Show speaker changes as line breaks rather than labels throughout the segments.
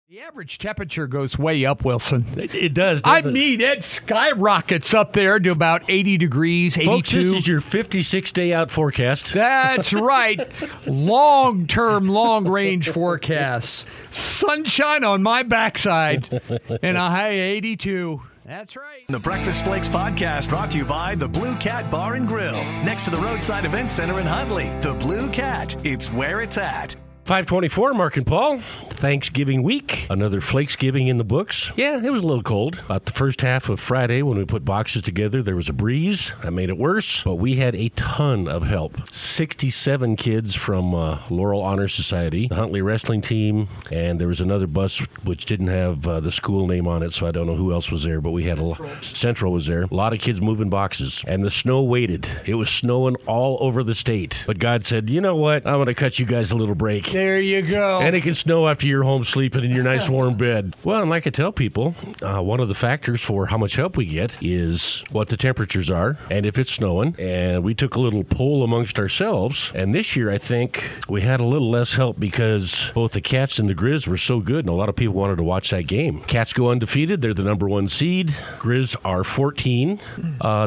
The average temperature goes way up, Wilson.
It does,
I
doesn't it?
mean, it skyrockets up there to about 80 degrees, 82.
Folks, this is your 56-day out forecast.
That's right. Long-term, long-range forecasts. Sunshine on my backside and a high 82. That's right.
The Breakfast Flakes podcast brought to you by the Blue Cat Bar and Grill, next to the Roadside Event Center in Huntley. The Blue Cat, it's where it's at.
524, Mark and Paul. Thanksgiving week. Another Flakesgiving in the books. Yeah, it was a little cold. About the first half of Friday when we put boxes together, there was a breeze. That made it worse. But we had a ton of help. 67 kids from Laurel Honor Society, the Huntley wrestling team, and there was another bus which didn't have the school name on it, so I don't know who else was there, but we had Central was there. A lot of kids moving boxes. And the snow waited. It was snowing all over the state. But God said, you know what? I'm going to cut you guys a little break.
There you go.
And it can snow after you're home sleeping in your nice warm bed. Well, and like I tell people, one of the factors for how much help we get is what the temperatures are and if it's snowing. And we took a little poll amongst ourselves. And this year, I think we had a little less help because both the Cats and the Grizz were so good, and a lot of people wanted to watch that game. Cats go undefeated. They're the number 1 seed. Grizz are 14.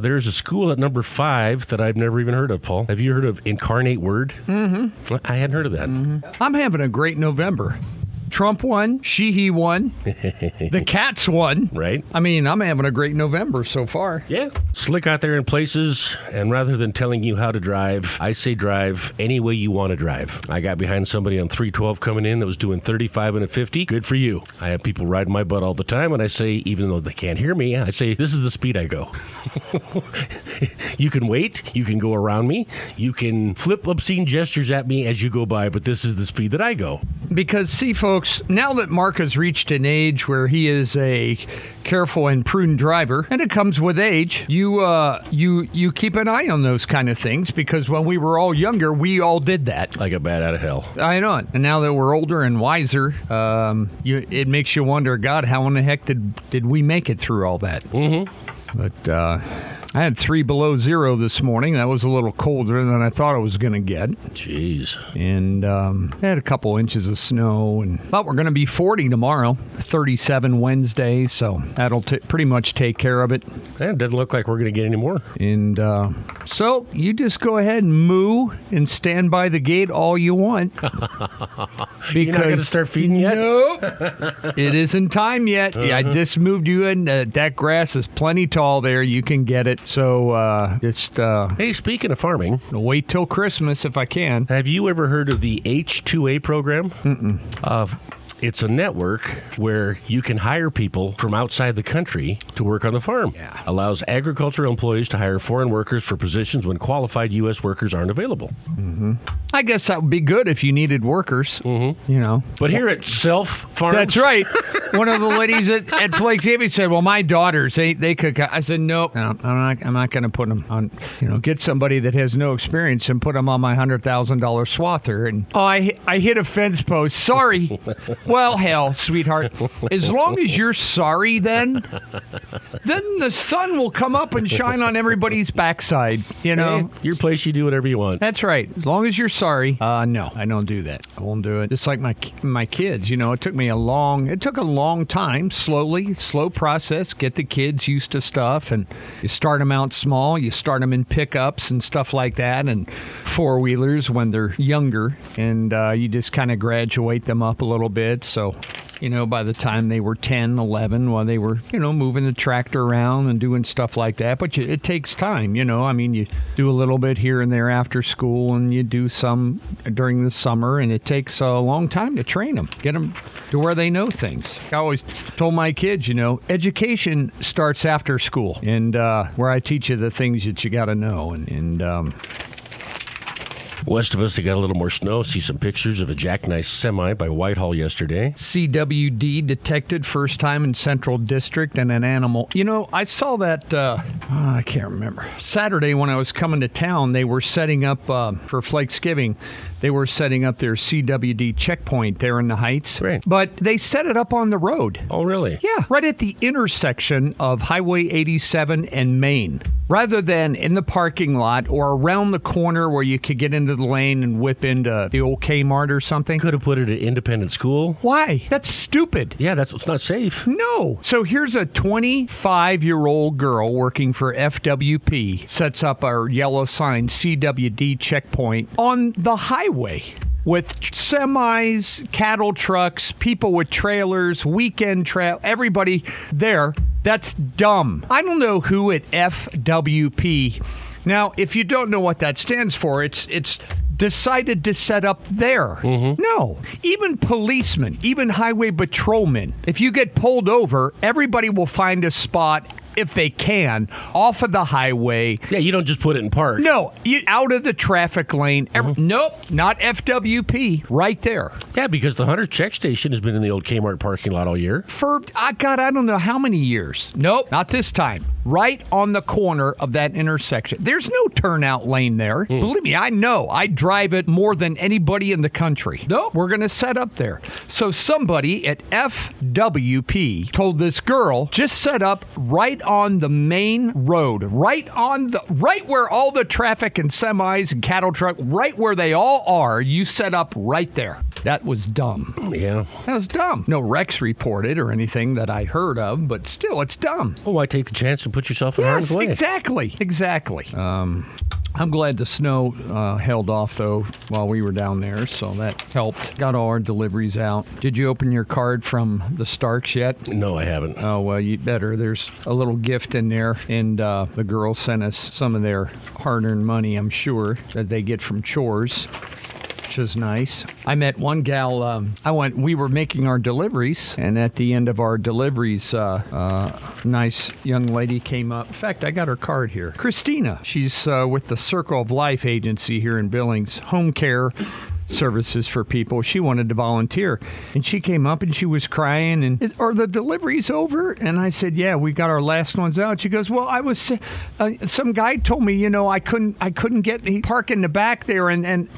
There's a school at number 5 that I've never even heard of, Paul. Have you heard of Incarnate Word? Mm-hmm. I hadn't heard of that.
Mm-hmm. I'm having a great November. Trump won. He won. The Cats won.
Right.
I mean, I'm having a great November so far.
Yeah. Slick out there in places, and rather than telling you how to drive, I say drive any way you want to drive. I got behind somebody on 312 coming in that was doing 35 and a 50. Good for you. I have people riding my butt all the time, and I say, even though they can't hear me, I say, this is the speed I go. You can wait. You can go around me. You can flip obscene gestures at me as you go by, but this is the speed that I go.
Because, see, folks, now that Mark has reached an age where he is a careful and prudent driver, and it comes with age, you keep an eye on those kind of things, because when we were all younger, we all did that.
I got bad out of hell. I
know it. And now that we're older and wiser, it makes you wonder, God, how in the heck did we make it through all that?
Mm-hmm.
But I had 3 below zero this morning. That was a little colder than I thought I was going to get.
Jeez.
And I had a couple inches of snow. But we're going to be 40 tomorrow, 37 Wednesday, so that'll pretty much take care of it.
It doesn't look like we're going to get any more.
And so you just go ahead and moo and stand by the gate all you want.
You're not going to start feeding yet?
Nope. It isn't time yet. Yeah, I just moved you in. That grass is plenty tall there. You can get it. So just...
hey, speaking of farming...
Wait till Christmas if I can.
Have you ever heard of the H2A program?
Mm-mm.
It's a network where you can hire people from outside the country to work on the farm.
Yeah.
Allows agricultural employees to hire foreign workers for positions when qualified U.S. workers aren't available.
Mm-hmm. I guess that would be good if you needed workers.
Mm-hmm.
You know.
But here at Self Farms...
That's right. One of the ladies at Flakesgiving said, well, my daughters, they could... I said, nope, no, I'm not going to put them on... get somebody that has no experience and put them on my $100,000 swather. And I hit a fence post. Sorry. Well, hell, sweetheart. As long as you're sorry, then the sun will come up and shine on everybody's backside. Hey,
your place, you do whatever you want.
That's right. As long as you're sorry. No, I don't do that. I won't do it. Just like my kids. It took a long time, slow process, get the kids used to stuff, and you start them out small. You start them in pickups and stuff like that, and four-wheelers when they're younger, and you just kind of graduate them up a little bit. So, by the time they were 10, 11, while they were, moving the tractor around and doing stuff like that. But it takes time, you do a little bit here and there after school, and you do some during the summer, and it takes a long time to train them, get them to where they know things. I always told my kids, education starts after school, and where I teach you the things that you got to know, and
West of us, they got a little more snow. See some pictures of a jackknife semi by Whitehall yesterday.
CWD detected first time in Central District, and an animal. I saw that, I can't remember. Saturday when I was coming to town, they were setting up, for Flakesgiving, they were setting up their CWD checkpoint there in the Heights.
Right.
But they set it up on the road.
Oh, really?
Yeah, right at the intersection of Highway 87 and Main. rather than in the parking lot or around the corner where you could get into the lane and whip into the old Kmart or something.
Could have put it at independent school.
Why? That's stupid.
Yeah, it's not safe.
No. So here's a 25-year-old girl working for FWP, sets up our yellow sign, CWD checkpoint, on the highway with semis, cattle trucks, people with trailers, weekend trail, everybody there. That's dumb. I don't know who at FWP. Now, if you don't know what that stands for, it's decided to set up there. No. Even policemen, even highway patrolmen, if you get pulled over, everybody will find a spot, if they can, off of the highway.
Yeah, you don't just put it in park.
No, you out of the traffic lane. Nope, not FWP. Right there.
Yeah, because the Hunter check station has been in the old Kmart parking lot all year.
For, God, I don't know how many years. Nope, not this time. Right on the corner of that intersection. There's no turnout lane there. Believe me, I know. I drive it more than anybody in the country. Nope, we're going to set up there. So somebody at FWP told this girl, just set up right on the main road, right where all the traffic and semis and cattle truck, right where they all are, you set up right there. That was dumb.
Yeah.
That was dumb. No wrecks reported or anything that I heard of, but still, it's dumb.
Oh, why take the chance and put yourself in harm's way?
Exactly. I'm glad the snow held off, though, while we were down there, so that helped. Got all our deliveries out. Did you open your card from the Starks yet?
No, I haven't.
Oh, well, you better. There's a little gift in there, and the girls sent us some of their hard-earned money, I'm sure, that they get from chores, which is nice. I met one gal, we were making our deliveries, and at the end of our deliveries, nice young lady came up. In fact, I got her card here. Christina. She's with the Circle of Life agency here in Billings, home care services for people. She wanted to volunteer, and she came up and she was crying and, are the deliveries over? And I said, yeah, we got our last ones out. She goes, well, I was some guy told me, I couldn't get park in the back there, and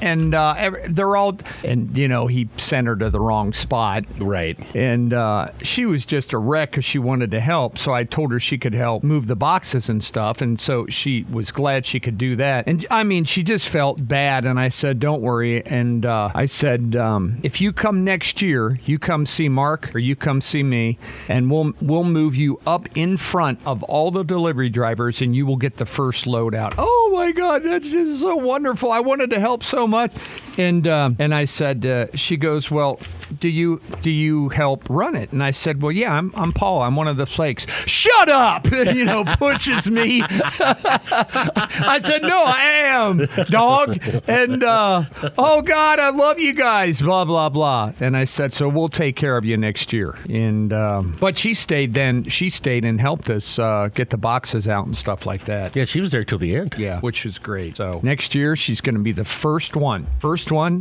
they're all, and he sent her to the wrong spot,
right?
And she was just a wreck because she wanted to help, so I told her she could help move the boxes and stuff, and so she was glad she could do that. And I mean, she just felt bad, and I said, don't worry. And I said, if you come next year, you come see Mark or you come see me, and we'll move you up in front of all the delivery drivers, and you will get the first load out. Oh my God, that's just so wonderful. I wanted to help so much. And I said, she goes, well, do you help run it? And I said, well, yeah, I'm Paul. I'm one of the flakes. Shut up! Pushes me. I said, no, I am, dog. And oh God, I love you guys. Blah blah blah. And I said, so we'll take care of you next year. And but she stayed and helped us get the boxes out and stuff like that.
Yeah, she was there till the end.
Yeah, which is great. So next year she's going to be the first one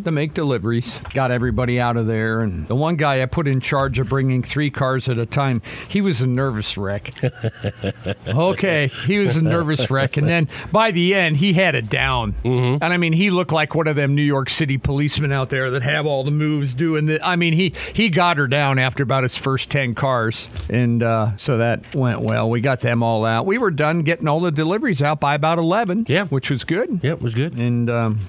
to make deliveries. Got everybody out of there. And the one guy I put in charge of bringing 3 cars at a time, he was a nervous wreck. Okay, he was a nervous wreck. And then by the end, he had it down. And I mean, he looked like one of them New York City policemen out there that have all the moves doing the. I mean, he got her down after about his first 10 cars. And so that went well. We got them all out. We were done getting all the deliveries out by about 11.
Yeah.
Which was good.
Yeah, it was good.
And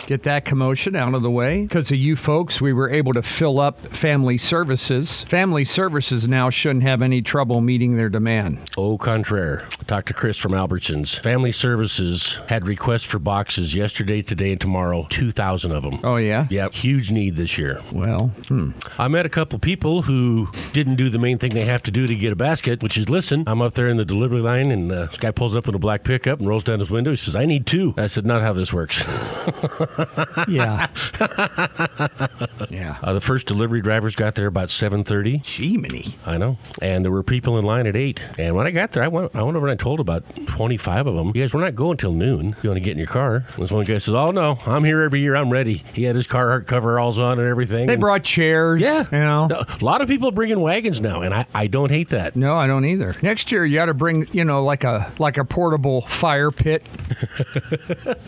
get that commotion out of the way. Because of you folks, we were able to fill up Family Services. Family Services now shouldn't have any trouble meeting their demand.
Au contraire. Talked to Chris from Albertsons. Family Services had requests for boxes yesterday, today, and tomorrow. 2,000 of them.
Oh, yeah?
Yep. Huge need this year.
Well,
I met a couple people who didn't do the main thing they have to do to get a basket, which is listen. I'm up there in the delivery line, and this guy pulls up in a black pickup and rolls down his window. He says, I need 2. I said, not how this works.
Yeah. Yeah.
The first delivery drivers got there about 7:30.
Jiminy.
I know. And there were people in line at 8. And when I got there, I went over and I told about 25 of them, you guys, we're not going till noon. You want to get in your car? And this one guy says, oh, no, I'm here every year. I'm ready. He had his Carhartt coveralls on and everything.
They brought chairs.
Yeah.
A
lot of people bringing wagons now, and I don't hate that.
No, I don't either. Next year, you got to bring, like a portable fire pit.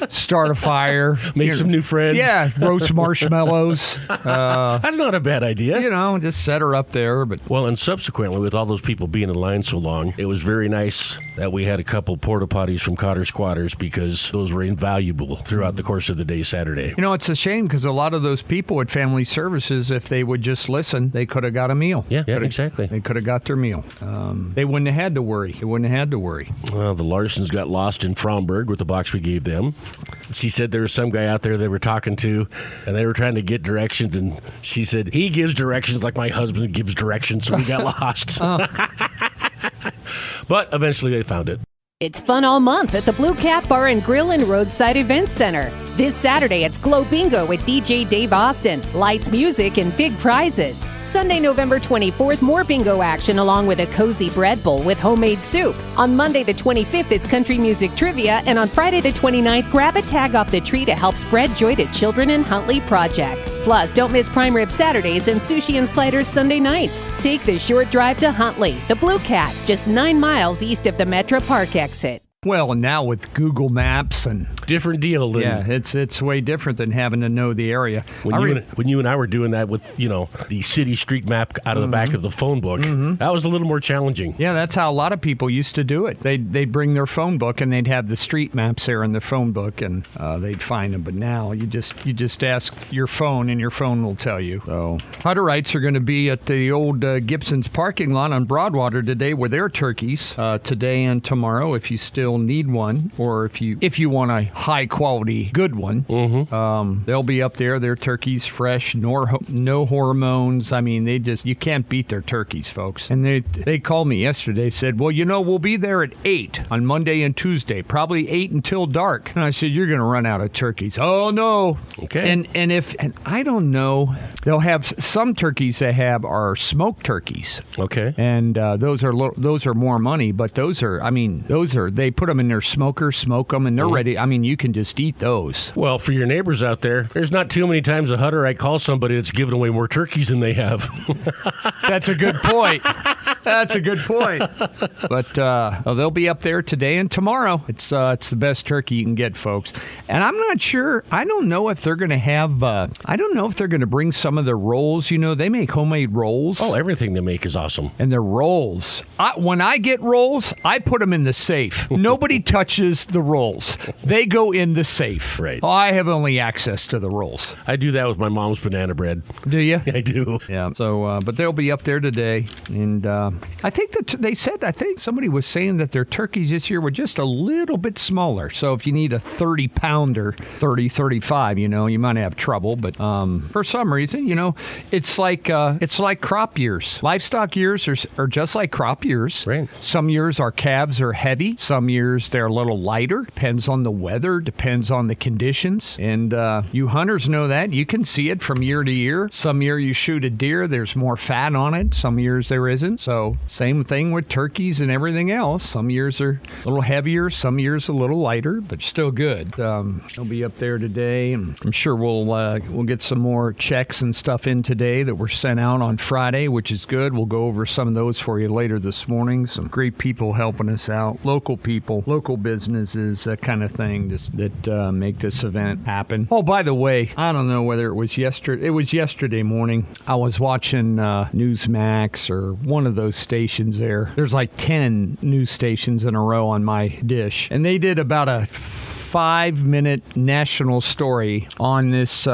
Start a fire.
Make some new friends.
Yeah, roast marshmallows.
That's not a bad idea.
Just set her up there. But
Well, and subsequently, with all those people being in line so long, it was very nice that we had a couple porta potties from Cotter Squatters because those were invaluable throughout the course of the day Saturday.
it's a shame because a lot of those people at Family Services, if they would just listen, they could have got a meal.
Yeah, exactly.
They could have got their meal. They wouldn't have had to worry. They wouldn't have had to worry.
Well, the Larsons got lost in Fromberg with the box we gave them. She said there was some guy out there they were talking to, and they were trying to get directions, and she said, he gives directions like my husband gives directions, so we got lost. But eventually they found it.
It's fun all month at the Blue Cat Bar and Grill and Roadside Events Center. This Saturday, it's Glow Bingo with DJ Dave Austin, lights, music, and big prizes. Sunday, November 24th, more bingo action along with a cozy bread bowl with homemade soup. On Monday, the 25th, it's country music trivia, and on Friday, the 29th, grab a tag off the tree to help spread joy to children in Huntley Project. Plus, don't miss prime rib Saturdays and sushi and sliders Sunday nights. Take the short drive to Huntley, the Blue Cat, just 9 miles east of the Metro Park exit.
Well, and now with Google Maps and
Different deal than
it's way different than having to know the area.
when you and I were doing that with the city street map out of the back of the phone book. That was a little more challenging.
Yeah, that's how a lot of people used to do it. They'd bring their phone book and they'd have the street maps there in the phone book, and they'd find them. But now you just ask your phone and your phone will tell you. So Hutterites are going to be at the old Gibson's parking lot on Broadwater today with their turkeys today and tomorrow. If you still need one, or if you want a high quality good one, they'll be up there. Their turkeys fresh, no hormones. I mean, you can't beat their turkeys, folks. And they called me yesterday, said, well, we'll be there at 8 on Monday and Tuesday, probably 8 until dark. And I said, you're going to run out of turkeys. Oh no.
Okay.
And I don't know, they'll have some turkeys they have are smoked turkeys.
Okay.
And those are more money, but they put them in their smoker, smoke them, and they're ready. I mean, you can just eat those.
Well, for your neighbors out there, there's not too many times a Hutterite calls somebody that's giving away more turkeys than they have.
That's a good point. That's a good point. But they'll be up there today and tomorrow. It's the best turkey you can get, folks. And I'm not sure. I don't know if they're going to have. I don't know if they're going to bring some of their rolls. They make homemade rolls.
Oh, everything they make is awesome.
And their rolls. When I get rolls, I put them in the safe. Nobody touches the rolls. They go in the safe.
Right.
I have only access to the rolls.
I do that with my mom's banana bread.
Do you?
I do.
Yeah. So, but they'll be up there today, and I think I think somebody was saying that their turkeys this year were just a little bit smaller. So if you need a 30-pounder, 30, 35, you might have trouble. But for some reason, it's like crop years. Livestock years are just like crop years.
Right.
Some years our calves are heavy. Some years they're a little lighter. Depends on the weather. Depends on the conditions. And you hunters know that. You can see it from year to year. Some year you shoot a deer, there's more fat on it. Some years there isn't. So same thing with turkeys and everything else. Some years are a little heavier. Some years a little lighter, but still good. They'll be up there today, and I'm sure we'll get some more checks and stuff in today that were sent out on Friday, which is good. We'll go over some of those for you later this morning. Some great people helping us out. Local people, local businesses, that kind of thing that make this event happen. Oh, by the way, I don't know whether it was yesterday. It was yesterday morning. I was watching Newsmax or one of those stations there. There's like 10 news stations in a row on my dish, and they did about a 5-minute national story on this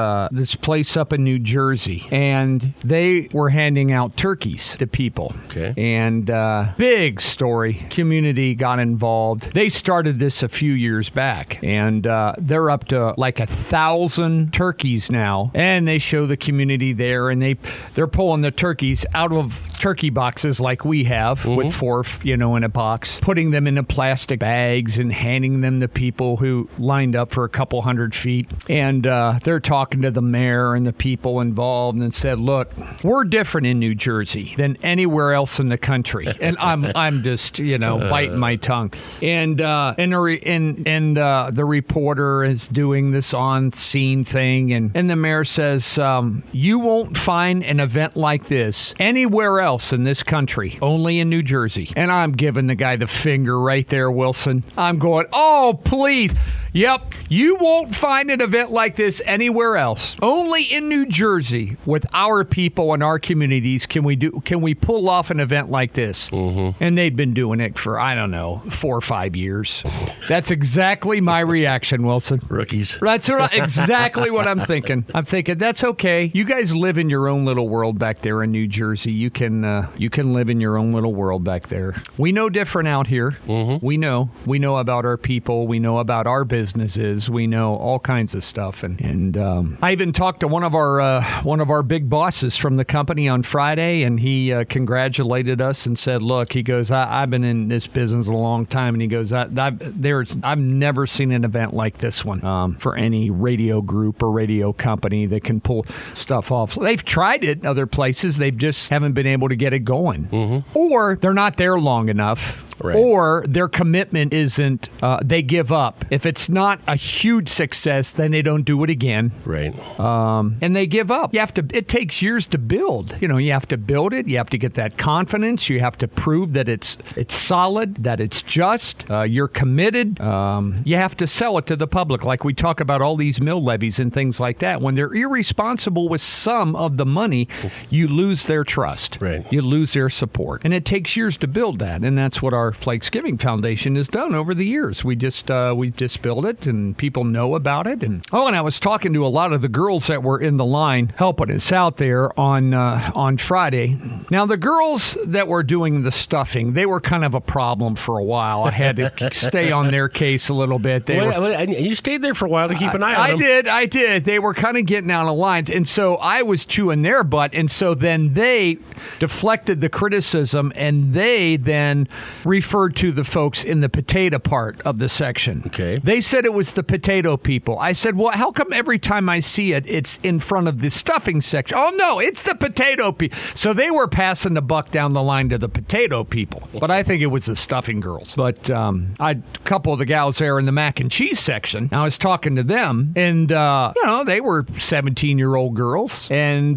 place up in New Jersey, and they were handing out turkeys to people.
Okay.
And big story. Community got involved. They started this a few years back, and they're up to like 1,000 turkeys now. And they show the community there, and they're pulling the turkeys out of turkey boxes like we have with 4, in a box, putting them into plastic bags and handing them to people who lined up for a couple 100 feet. And they're talking to the mayor and the people involved and said, look, we're different in New Jersey than anywhere else in the country. And I'm just, biting my tongue. And the reporter is doing this on-scene thing. And the mayor says, you won't find an event like this anywhere else else in this country, only in New Jersey. And I'm giving the guy the finger right there, Wilson. I'm going, oh, please. Yep, you won't find an event like this anywhere else. Only in New Jersey, with our people and our communities, can we pull off an event like this. Mm-hmm. And they've been doing it for, I don't know, 4 or 5 years. That's exactly my reaction, Wilson.
Rookies.
That's exactly what I'm thinking. I'm thinking, that's okay. You guys live in your own little world back there in New Jersey. You can live in your own little world back there. We know different out here. Mm-hmm. We know about our people. We know about our businesses. We know all kinds of stuff. And I even talked to one of our big bosses from the company on Friday, and he congratulated us and said, look, he goes, I've been in this business a long time, and he goes, I've never seen an event like this one for any radio group or radio company that can pull stuff off. They've tried it in other places. They've just haven't been able to get it going. Mm-hmm. Or they're not there long enough. Right. Or their commitment isn't, they give up. If it's not a huge success, then they don't do it again.
Right.
And they give up. It takes years to build. You have to build it. You have to get that confidence. You have to prove that it's solid, that it's just, you're committed. You have to sell it to the public. Like we talk about all these mill levies and things like that. When they're irresponsible with some of the money, you lose their trust. Right. You lose their support. And it takes years to build that. And that's what our Flakes Giving Foundation has done over the years. We just built it, and people know about it. And I was talking to a lot of the girls that were in the line helping us out there on Friday. Now, the girls that were doing the stuffing, they were kind of a problem for a while. I had to stay on their case a little bit.
You stayed there for a while to keep an eye on them.
I did. They were kind of getting out of lines, and so I was chewing their butt, and so then they deflected the criticism, and they then referred to the folks in the potato part of the section.
Okay.
They said it was the potato people. I said, well, how come every time I see it, it's in front of the stuffing section? Oh, no, it's the potato people. So they were passing the buck down the line to the potato people. But I think it was the stuffing girls. But a couple of the gals there in the mac and cheese section, I was talking to them, and, they were 17-year-old girls, and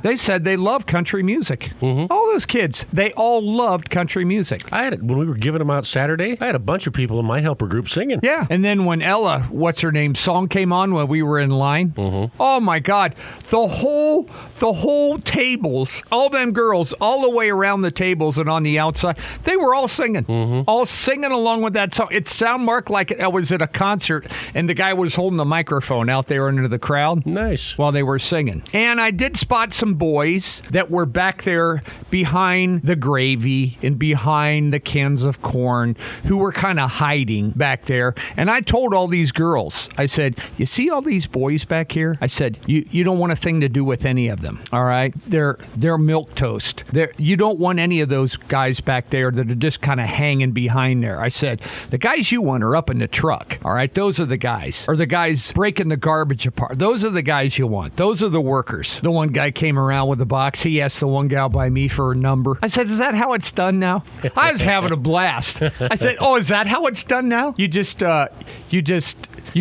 they said they love country music. Mm-hmm. All those kids, they all loved country music.
When we were giving them out Saturday, I had a bunch of people in my helper group singing.
Yeah. And then when Ella, what's her name, song came on when we were in line, oh my God, the whole tables, all them girls, all the way around the tables and on the outside, they were all singing, all singing along with that song. It sounded, Mark, like I was at a concert, and the guy was holding the microphone out there into the crowd.
Nice.
While they were singing. And I did spot some boys that were back there behind the gravy and behind the cans of corn who were kind of hiding back there. And I told all these girls, I said, you see all these boys back here? I said, you don't want a thing to do with any of them, all right? They're milquetoast. You don't want any of those guys back there that are just kind of hanging behind there. I said, the guys you want are up in the truck, all right? Those are the guys. Or the guys breaking the garbage apart. Those are the guys you want. Those are the workers. The one guy came around with a box. He asked the one gal by me for a number. I said, is that how it's done now? I was having a blast. I said, oh, is that how it's done now? You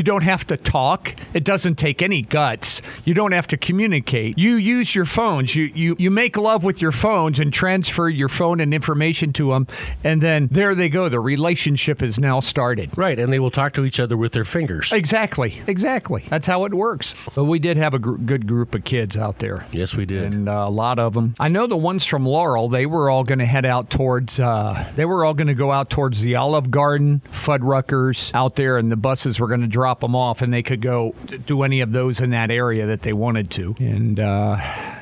don't have to talk. It doesn't take any guts. You don't have to communicate. You use your phones. You make love with your phones and transfer your phone and information to them, and then there they go. The relationship is now started.
Right, and they will talk to each other with their fingers.
Exactly. That's how it works. But we did have a good group of kids out there.
Yes, we did.
And a lot of them. I know the ones from Laurel, they were all going to head out towards, go out towards the Olive Garden, Fuddruckers out there, and the buses were going to drop them off, and they could go do any of those in that area that they wanted to. And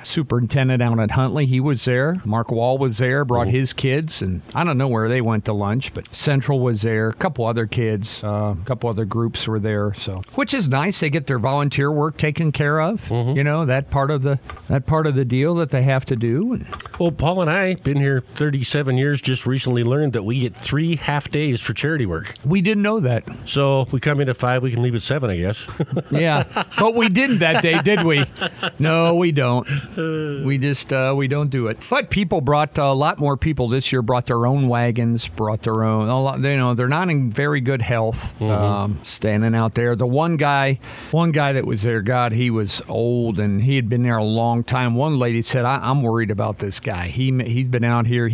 superintendent out at Huntley, he was there. Mark Wall was there, brought his kids, and I don't know where they went to lunch, but Central was there. A couple other kids, a couple other groups were there, so which is nice. They get their volunteer work taken care of. That part of the deal that they have to do.
Well, Paul and I, been here 37 years, just recently learned that we get 3 half days for charity work.
We didn't know that.
So we come in at 5, we we can leave at 7, I guess.
Yeah, but we didn't that day, did we? No, we don't. We just we don't do it. But people brought a lot more people this year. Brought their own wagons. Brought their own. They're not in very good health. Standing out there. The one guy that was there, God, he was old and he had been there a long time. One lady said, "I'm worried about this guy. He's been out here.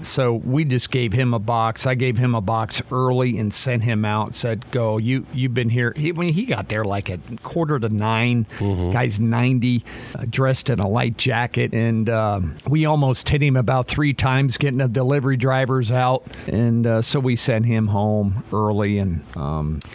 So we just gave him a box. I gave him a box early and sent him out. Said, go. You've been here. He got there like at 8:45. Guy's 90, dressed in a light jacket, and we almost hit him about 3 times getting the delivery drivers out, and so we sent him home early. And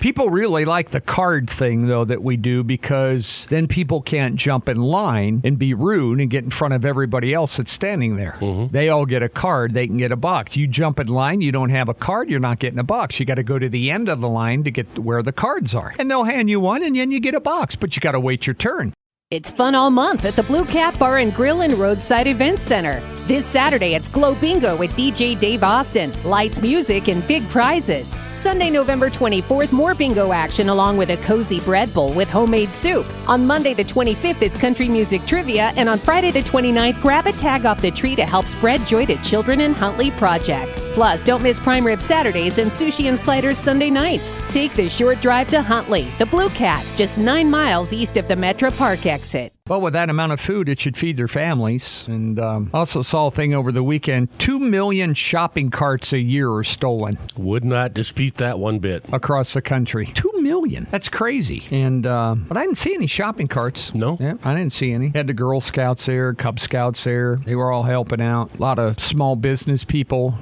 people really like the card thing though that we do, because then people can't jump in line and be rude and get in front of everybody else that's standing there. They all get a card, they can get a box. You jump in line, you don't have a card, you're not getting a box. You got to go to the end of the line to get where the cards are, and they'll hand you one, and then you get a box, but you got to wait your turn.
It's fun all month at the Blue Cat Bar and Grill and Roadside Events Center. This Saturday, it's Glow Bingo with DJ Dave Austin, lights, music, and big prizes. Sunday, November 24th, more bingo action along with a cozy bread bowl with homemade soup. On Monday the 25th, it's country music trivia, and on Friday the 29th, grab a tag off the tree to help spread joy to children in Huntley Project. Plus, don't miss prime rib Saturdays and sushi and sliders Sunday nights. Take the short drive to Huntley, the Blue Cat, just 9 miles east of the Metro Park exit.
Well, with that amount of food, it should feed their families. And also saw a thing over the weekend, 2 million shopping carts a year are stolen
Would not dispute that one bit.
across the country. 2 million. That's crazy. And but I didn't see any shopping carts.
No?
Yeah, I didn't see any. Had the Girl Scouts there, Cub Scouts there. They were all helping out. A lot of small business people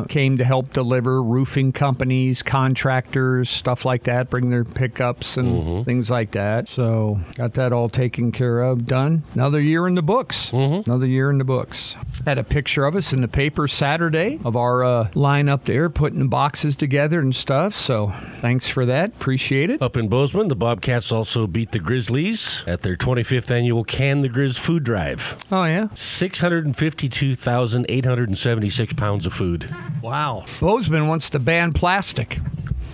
came to help deliver, roofing companies, contractors, stuff like that, bring their pickups and things like that. So got that all taken care of. Done. Another year in the books. Another year in the books. Had a picture of us in the paper Saturday of our line up there, putting the boxes together and stuff. So thanks for that. Appreciate it.
Up in Bozeman, the Bobcats also beat the Grizzlies at their 25th annual Can the Grizz food drive.
Oh, yeah.
652,876 pounds of food.
Wow. Bozeman wants to ban plastic.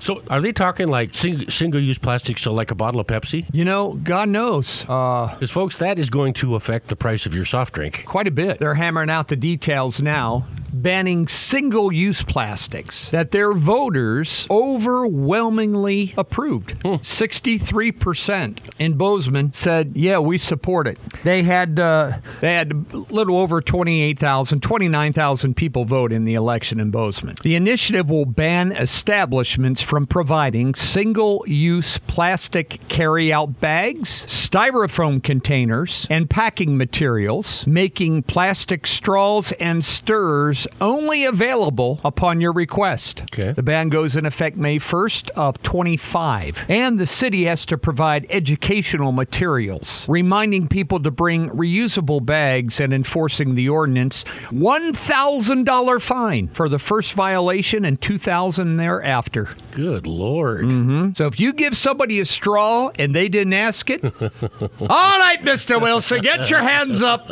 So are they talking like single-use plastic, so like a bottle of Pepsi?
You know, God knows.
Because, folks, that is going to affect the price of your soft drink.
Quite a bit. They're hammering out the details now, banning single-use plastics that their voters overwhelmingly approved. 63% in Bozeman said, yeah, we support it. They had a little over 29,000 people vote in the election in Bozeman. The initiative will ban establishments from providing single-use plastic carry-out bags, styrofoam containers, and packing materials, making plastic straws and stirrers only available upon your request.
Okay.
The ban goes in effect May 1st of 25. And the city has to provide educational materials, reminding people to bring reusable bags and enforcing the ordinance. $1,000 fine for the first violation and $2,000 thereafter.
Good Lord.
So if you give somebody a straw and they didn't ask it, all right, Mr. Wilson, get your hands up.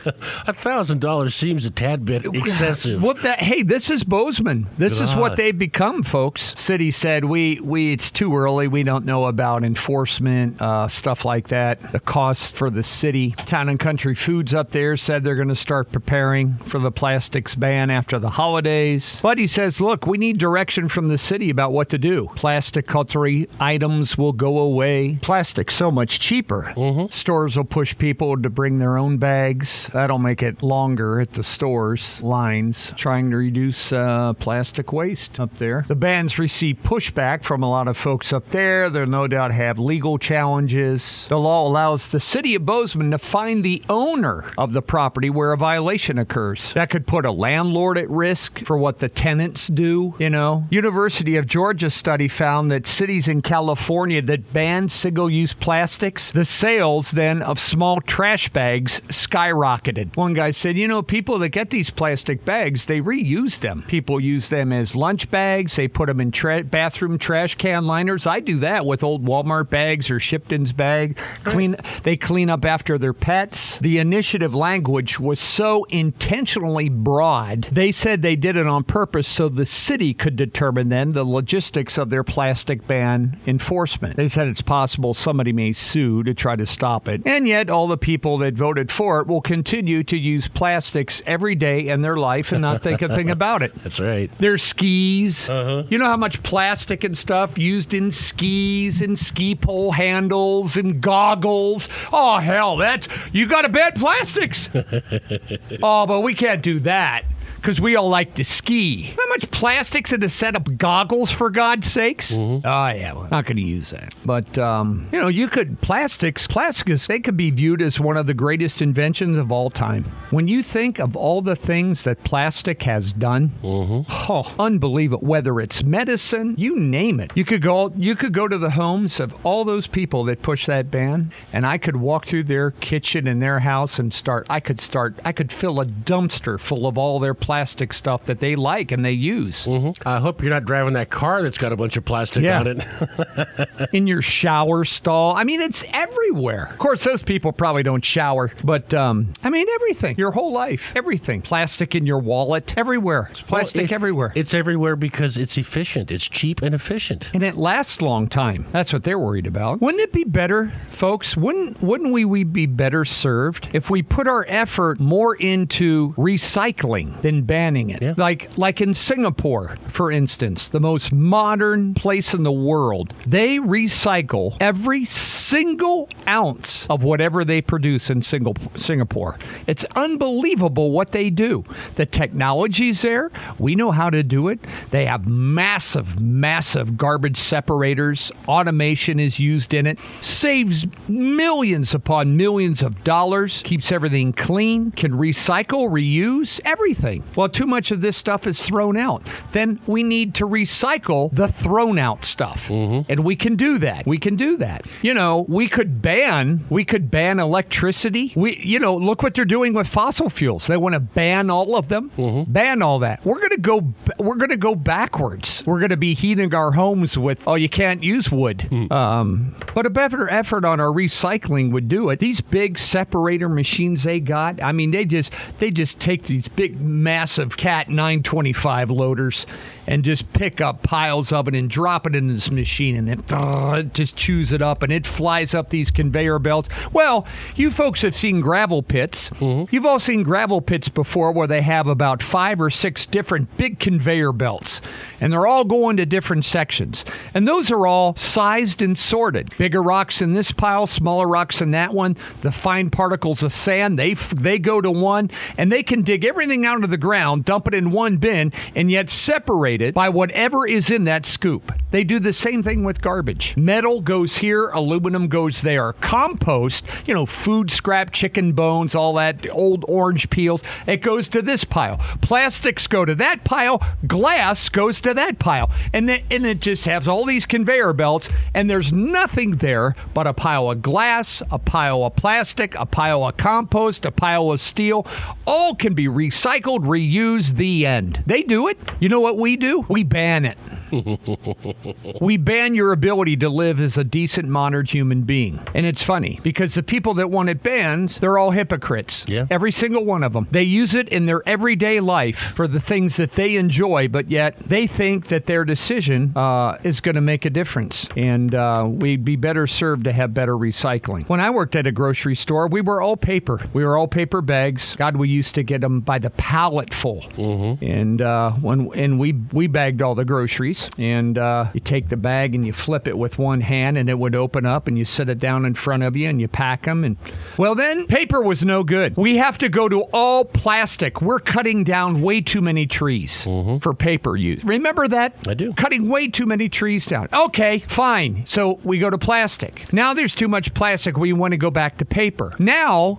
$1,000 seems a tad bit excessive.
Hey, this is Bozeman. This is what
God.
they've become, folks. City said it's too early. We don't know about enforcement, stuff like that. The costs for the city. Town and Country Foods up there said they're going to start preparing for the plastics ban after the holidays. But he says, look, we need direction from the city about what to do. Plastic cutlery items will go away. Plastic's so much cheaper. Stores will push people to bring their own bags. That'll make it longer at the stores lines, trying to reduce plastic waste up there. The ban's received pushback from a lot of folks up there. They'll no doubt have legal challenges. The law allows the city of Bozeman to fine the owner of the property where a violation occurs. That could put a landlord at risk for what the tenants do, you know. University of Georgia study found that cities in California that banned single-use plastics, the sales then of small trash bags skyrocketed. One guy said, people that get these plastic plastic bags, they reuse them. People use them as lunch bags. They put them in bathroom trash can liners. I do that with old Walmart bags or Shipton's bag. They clean up after their pets. The initiative language was so intentionally broad. They said they did it on purpose so the city could determine then the logistics of their plastic ban enforcement. They said it's possible somebody may sue to try to stop it. And yet all the people that voted for it will continue to use plastics every day in their life and not think a thing about it.
That's right.
Their skis.
Uh-huh.
You know how much plastic and stuff used in skis and ski pole handles and goggles? Oh, hell, you got to ban plastics. Oh, but we can't do that because we all like to ski. How much plastic's in a set of goggles, for God's sakes?
Mm-hmm.
Oh, yeah, well, not going to use that. But, plastics, they could be viewed as one of the greatest inventions of all time. When you think of all the things that plastic has done, unbelievable. Whether it's medicine, you name it. You could go to the homes of all those people that push that ban, and I could walk through their kitchen in their house and I could fill a dumpster full of all their plastic stuff that they like and they use.
Mm-hmm. I hope you're not driving that car that's got a bunch of plastic on it.
In your shower stall. I mean, it's everywhere. Of course, those people probably don't shower, but everything. Your whole life. Everything. Plastic in your wallet. Everywhere. It's plastic everywhere.
It's everywhere because it's efficient. It's cheap and efficient.
And it lasts a long time. That's what they're worried about. Wouldn't it be better, folks? Wouldn't we be better served if we put our effort more into recycling than banning it?
Yeah.
Like in Singapore, for instance, the most modern place in the world. They recycle every single ounce of whatever they produce in Singapore. It's unbelievable what they do. The technology's there. We know how to do it. They have massive garbage separators. Automation is used in it. Saves millions upon millions of dollars. Keeps everything clean. Can recycle, reuse, everything. Well, too much of this stuff is thrown out. Then we need to recycle the thrown out stuff. Mm-hmm. And we can do that. We could ban electricity. Look what they're doing with fossil fuels. They want to ban all of them. Mm-hmm. Ban all that. We're going to go backwards. We're going to be heating our homes with, you can't use wood. But a better effort on our recycling would do it. These big separator machines they got, they just take these big, massive Cat 925 loaders and just pick up piles of it and drop it in this machine, and it just chews it up, and it flies up these conveyor belts. Well, you folks have seen gravel pits. Mm-hmm. You've all seen gravel pits before where they have about 5 or 6 different big conveyor belts, and they're all going to different sections. And those are all sized and sorted. Bigger rocks in this pile, smaller rocks in that one. The fine particles of sand, they go to one, and they can dig everything out of the ground, dump it in one bin, and yet separate it by whatever is in that scoop. They do the same thing with garbage. Metal goes here, aluminum goes there. Compost, food scrap, chicken bones, all that, old orange peels, it goes to this pile. Plastics go to that pile. Glass goes to that pile. And it just has all these conveyor belts, and there's nothing there but a pile of glass, a pile of plastic, a pile of compost, a pile of steel. All can be recycled, reused, the end. They do it. You know what we do? We ban it. We ban your ability to live as a decent, modern human being. And it's funny because the people that want it banned, they're all hypocrites.
Yeah.
Every single one of them. They use it in their everyday life for the things that they enjoy, but yet they think that their decision is going to make a difference. And we'd be better served to have better recycling. When I worked at a grocery store, we were all paper. We were all paper bags. God, we used to get them by the pallet full. Mm-hmm. And we bagged all the groceries. And you take the bag and you flip it with one hand, and it would open up, and you set it down in front of you, and you pack them. And well, then paper was no good. We have to go to all plastic. We're cutting down way too many trees for paper use. Remember that?
I do.
Cutting way too many trees down. Okay, fine. So we go to plastic. Now there's too much plastic. We want to go back to paper. Now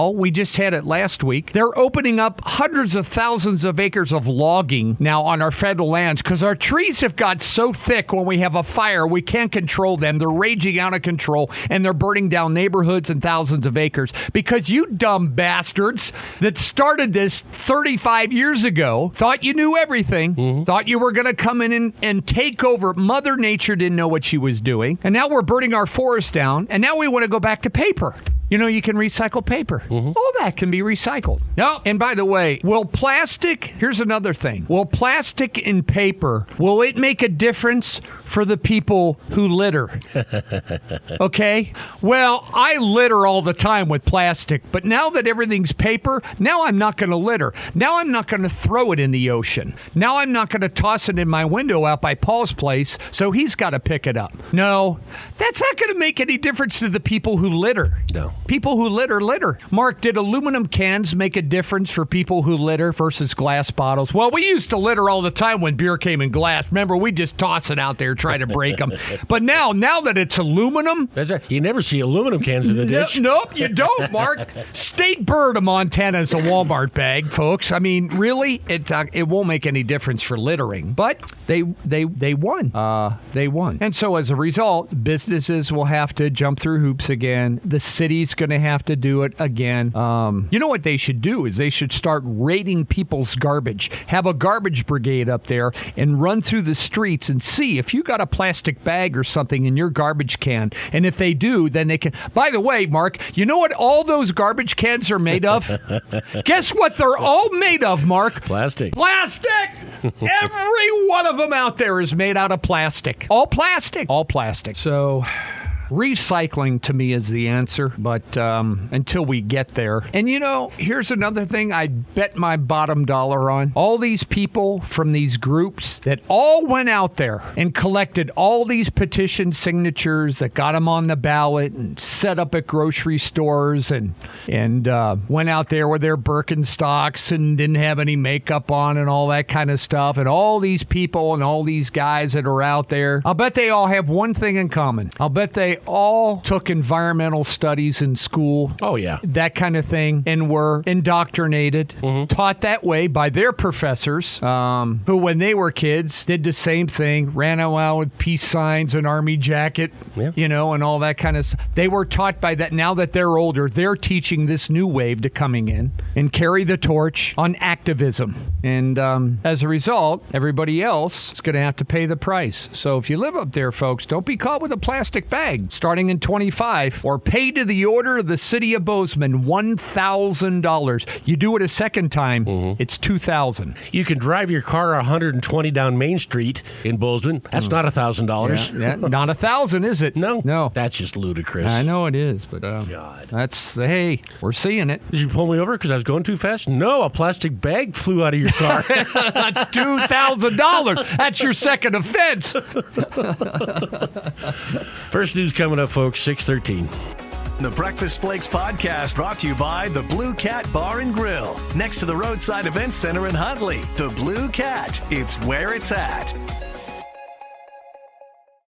we just had it last week. They're opening up hundreds of thousands of acres of logging now on our federal lands because our trees have have got so thick when we have a fire, we can't control them. They're raging out of control, and they're burning down neighborhoods and thousands of acres because you dumb bastards that started this 35 years ago thought you knew everything, thought you were going to come in and take over. Mother Nature didn't know what she was doing, and now we're burning our forests down, and now we want to go back to paper. You know, you can recycle paper. All that can be recycled. No, and by the way, here's another thing. Will plastic and paper, will it make a difference for the people who litter? Okay? Well, I litter all the time with plastic, but now that everything's paper, now I'm not going to litter. Now I'm not going to throw it in the ocean. Now I'm not going to toss it in my window out by Paul's place, so he's got to pick it up. No, that's not going to make any difference to the people who litter.
No.
People who litter. Mark, did aluminum cans make a difference for people who litter versus glass bottles? Well, we used to litter all the time when beer came in glass. Remember, we just toss it out there, try to break them. But now that it's aluminum...
You never see aluminum cans in the ditch.
Nope, you don't, Mark. State Bird of Montana is a Walmart bag, folks. I mean, really, it won't make any difference for littering. But they won. They won. And so as a result, businesses will have to jump through hoops again. The city's going to have to do it again. You know what they should do is they should start raiding people's garbage. Have a garbage brigade up there and run through the streets and see if you got a plastic bag or something in your garbage can. And if they do, then they can... By the way, Mark, you know what all those garbage cans are made of? Guess what they're all made of, Mark?
Plastic.
Plastic! Every one of them out there is made out of plastic. All plastic. All plastic. So... recycling to me is the answer, but until we get there. And you know, here's another thing I bet my bottom dollar on. All these people from these groups that all went out there and collected all these petition signatures that got them on the ballot and set up at grocery stores and went out there with their Birkenstocks and didn't have any makeup on and all that kind of stuff. And all these people and all these guys that are out there, I'll bet they all have one thing in common. I'll bet they all took environmental studies in school.
Oh, yeah.
That kind of thing. And were indoctrinated, taught that way by their professors, who, when they were kids, did the same thing, ran around with peace signs and army jacket, you know, and all that kind of stuff. They were taught by that. Now that they're older, they're teaching this new wave to coming in and carry the torch on activism. And as a result, everybody else is going to have to pay the price. So if you live up there, folks, don't be caught with a plastic bag. Starting in 25, or pay to the order of the city of Bozeman $1,000. You do it a second time, it's $2,000.
You can drive your car 120 down Main Street in Bozeman. That's not $1,000.
Yeah, not $1,000, is it?
No. That's just ludicrous.
I know it is, but
God.
hey, we're seeing it.
Did you pull me over because I was going too fast? No, a plastic bag flew out of your car.
That's $2,000. That's your second offense.
First news coming up, folks, 6:13.
The Breakfast Flakes podcast brought to you by the Blue Cat Bar and Grill, next to the Roadside Events Center in Huntley. The Blue Cat, it's where it's at.